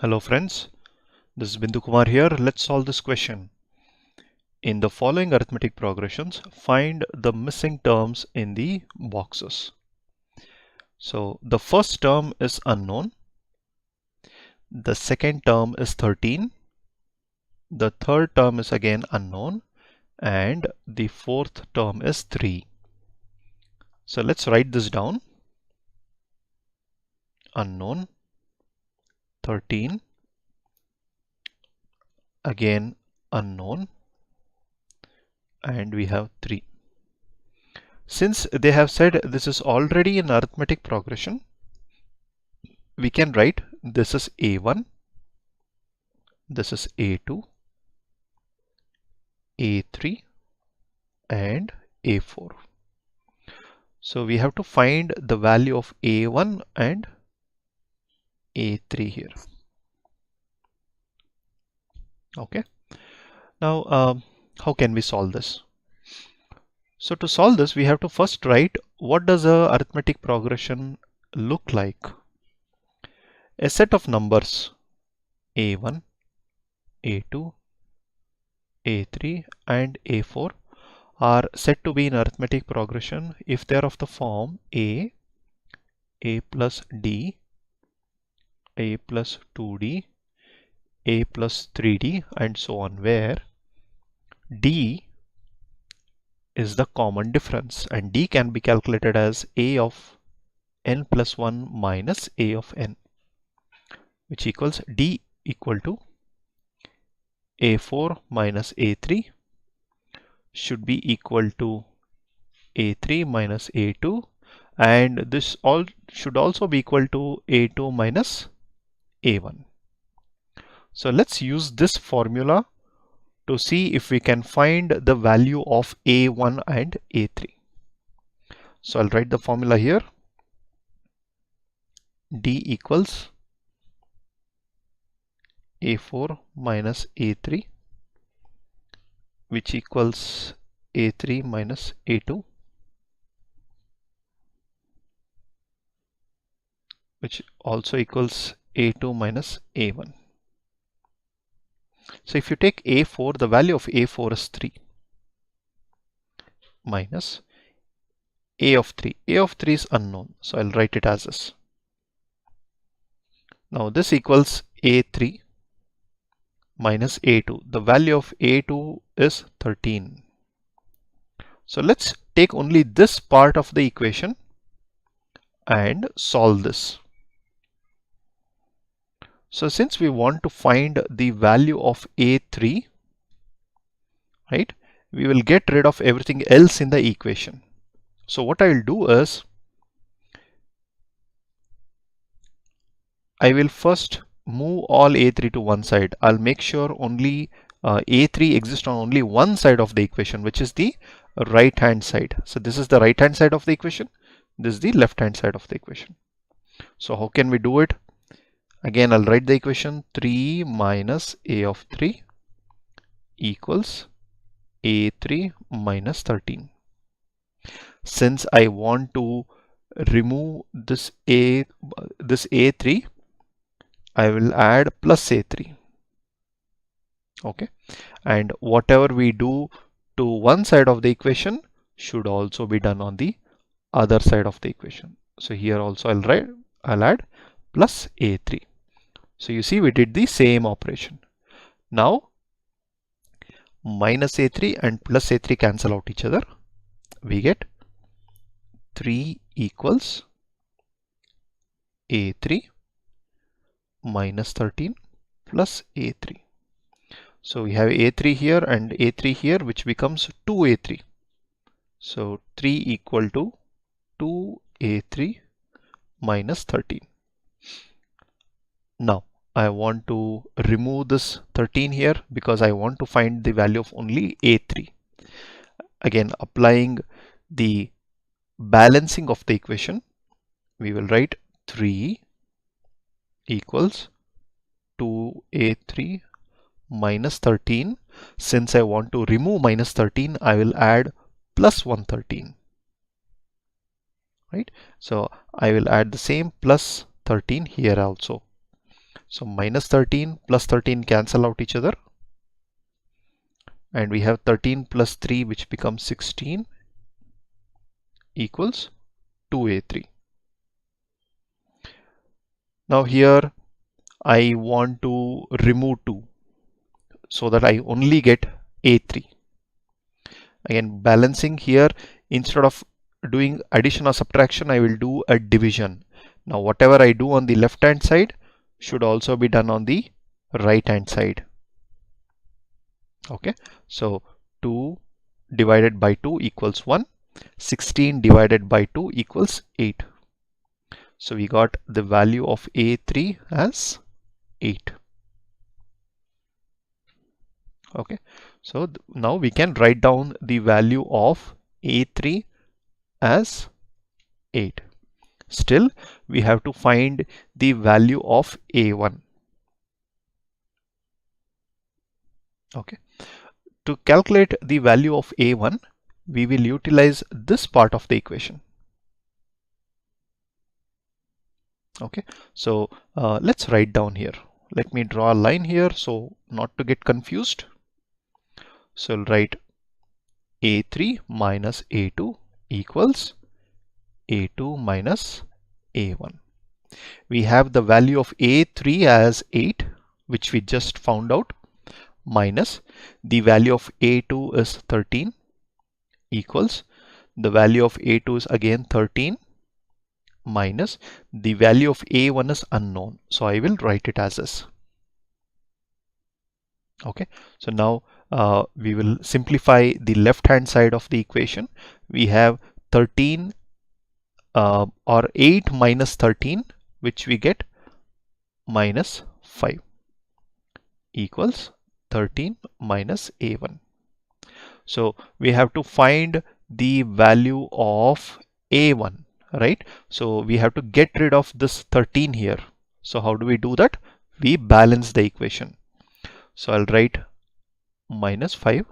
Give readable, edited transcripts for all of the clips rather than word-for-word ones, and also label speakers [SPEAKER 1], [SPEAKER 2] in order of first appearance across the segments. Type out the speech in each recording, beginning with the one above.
[SPEAKER 1] Hello friends, this is Bindu Kumar here. Let's solve this question. In the following arithmetic progressions, find the missing terms in the boxes. So the first term is unknown, the second term is 13, the third term is again unknown, and the fourth term is 3. So let's write this down. Unknown, 13, again unknown, and we have 3. Since they have said this is already an arithmetic progression, we can write this is A1, this is A2, A3, and A4. So we have to find the value of A1 and A3 here. Okay. Now, how can we solve this? So to solve this, we have to first write what does a arithmetic progression look like. A set of numbers A1, A2, A3, and A4 are said to be in arithmetic progression if they are of the form A plus D, A plus 2D, A plus 3D, and so on, where D is the common difference and D can be calculated as A of n plus 1 minus A of n, which equals D equal to A4 minus A3 should be equal to A3 minus A2, and this all should also be equal to A2 minus A1. So let's use this formula to see if we can find the value of A1 and A3. So I'll write the formula here. D equals A4 minus A3, which equals A3 minus A2, which also equals A2 minus A1. So if you take A4, the value of A4 is 3 minus A of 3. A of 3 is unknown, so I'll write it as this. Now this equals A3 minus A2. The value of A2 is 13. So let's take only this part of the equation and solve this. So since we want to find the value of A3, right, we will get rid of everything else in the equation. So what I will do is, I will first move all A3 to one side. I'll make sure only A3 exists on only one side of the equation, which is the right hand side. So this is the right hand side of the equation. This is the left hand side of the equation. So how can we do it? Again, I'll write the equation 3 minus A of 3 equals A3 minus 13. Since I want to remove this A3, I will add plus A3. Okay, and whatever we do to one side of the equation should also be done on the other side of the equation. So here also I'll add plus A3. So you see we did the same operation. Now minus A3 and plus A3 cancel out each other. We get 3 equals A3 minus 13 plus A3. So we have A3 here and A3 here, which becomes 2A3. So 3 equal to 2A3 minus 13. Now I want to remove this 13 here because I want to find the value of only A3. Again, applying the balancing of the equation, we will write 3 equals 2A3 minus 13. Since I want to remove minus 13, I will add plus 113. Right? So I will add the same plus 13 here also. So minus 13 plus 13 cancel out each other, and we have 13 plus 3, which becomes 16, equals 2a3. Now here I want to remove 2 so that I only get a3. Again, balancing here, instead of doing addition or subtraction, I will do a division. Now whatever I do on the left hand side should also be done on the right hand side. Okay, so 2 divided by 2 equals 1. 16 divided by 2 equals 8. So we got the value of a3 as 8. Okay, so now we can write down the value of a3 as 8. Still, we have to find the value of a1. Okay, to calculate the value of a1, we will utilize this part of the equation. Okay, so let's write down here. Let me draw a line here so not to get confused. So I'll write a3 minus a2 equals a2 minus a1. We have the value of a3 as 8, which we just found out, minus the value of a2 is 13, equals the value of a2 is again 13, minus the value of a1 is unknown. So I will write it as this. Okay, so now we will simplify the left hand side of the equation. We have 13 or 8 minus 13, which we get minus 5, equals 13 minus a1. So we have to find the value of a1, right? So we have to get rid of this 13 here. So how do we do that? We balance the equation. So I'll write minus 5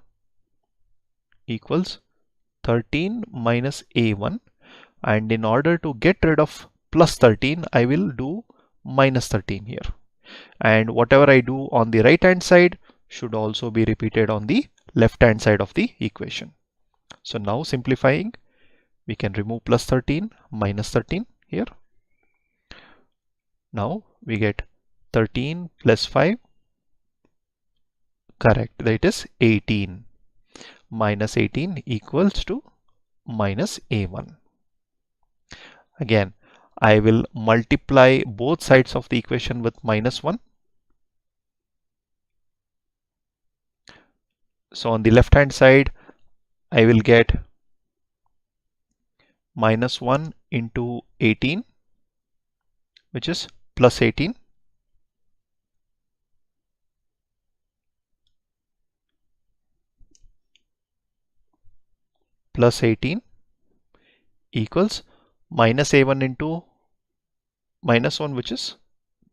[SPEAKER 1] equals 13 minus a1, and in order to get rid of plus 13, I will do minus 13 here, and whatever I do on the right hand side should also be repeated on the left hand side of the equation. So now simplifying, we can remove plus 13 minus 13 here. Now we get 13 plus 5, correct, that is 18, minus 18 equals to minus a1. Again, I will multiply both sides of the equation with minus 1. So on the left hand side, I will get minus 1 into 18, which is plus 18, plus 18 equals minus a1 into minus 1, which is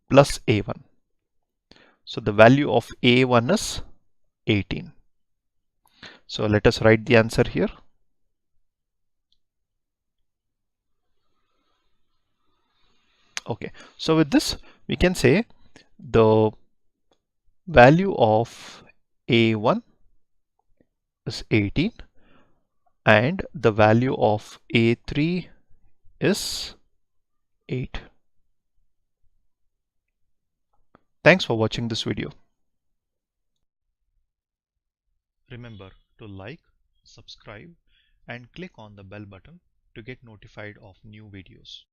[SPEAKER 1] plus a1. So the value of a1 is 18. So let us write the answer here. Okay, so with this we can say the value of a1 is 18 and the value of a3 is 8. Thanks for watching this video. Remember to like, subscribe and click on the bell button to get notified of new videos.